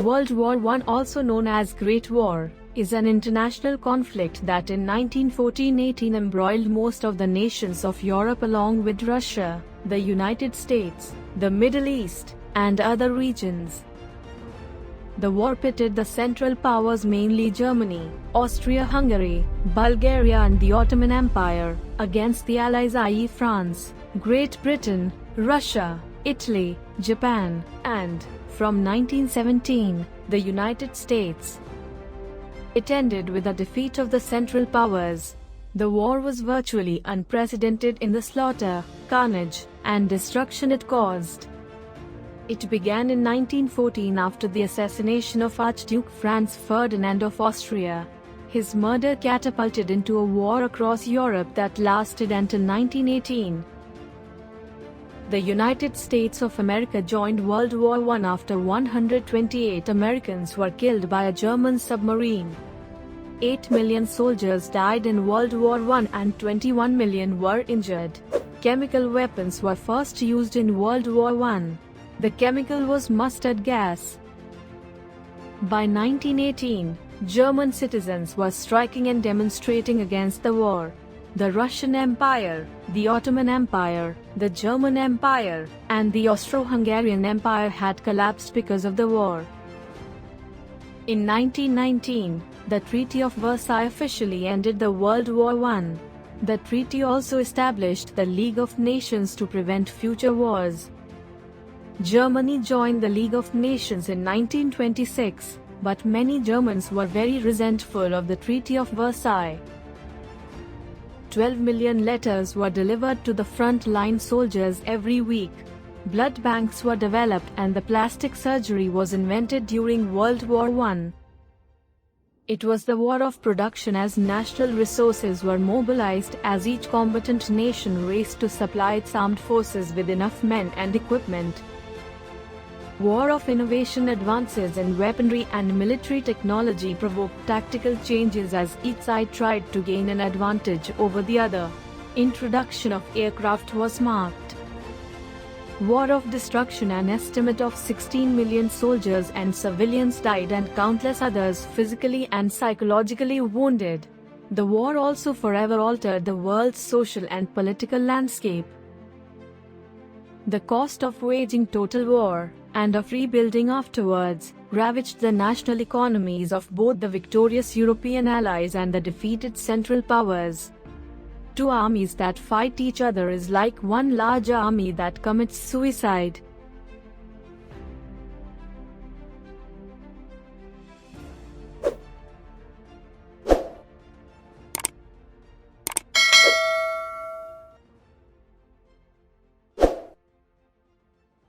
World War I, also known as Great War, is an international conflict that in 1914-18 embroiled most of the nations of Europe along with Russia, the United States, the Middle East, and other regions. The war pitted the Central Powers, mainly Germany, Austria-Hungary, Bulgaria and the Ottoman Empire, against the Allies, i.e. France, Great Britain, Russia, Italy, Japan, and, from 1917, the United States. It ended with the defeat of the Central Powers. The war was virtually unprecedented in the slaughter, carnage, and destruction it caused. It began in 1914 after the assassination of Archduke Franz Ferdinand of Austria. His murder catapulted into a war across Europe that lasted until 1918. The United States of America joined World War I after 128 Americans were killed by a German submarine. 8 million soldiers died in World War I and 21 million were injured. Chemical weapons were first used in World War I. The chemical was mustard gas. By 1918, German citizens were striking and demonstrating against the war. The Russian Empire, the Ottoman Empire, the German Empire, and the Austro-Hungarian Empire had collapsed because of the war. In 1919, the Treaty of Versailles officially ended the World War I. The treaty also established the League of Nations to prevent future wars. Germany joined the League of Nations in 1926, but many Germans were very resentful of the Treaty of Versailles. 12 million letters were delivered to the front-line soldiers every week. Blood banks were developed and the plastic surgery was invented during World War I. It was the war of production as national resources were mobilized as each combatant nation raced to supply its armed forces with enough men and equipment. War of innovation, advances in weaponry and military technology provoked tactical changes as each side tried to gain an advantage over the other. Introduction of aircraft was marked. War of destruction. An estimate of 16 million soldiers and civilians died and countless others physically and psychologically wounded. The war also forever altered the world's social and political landscape. The cost of waging total war, and of rebuilding afterwards, ravaged the national economies of both the victorious European allies and the defeated Central Powers. Two armies that fight each other is like one large army that commits suicide.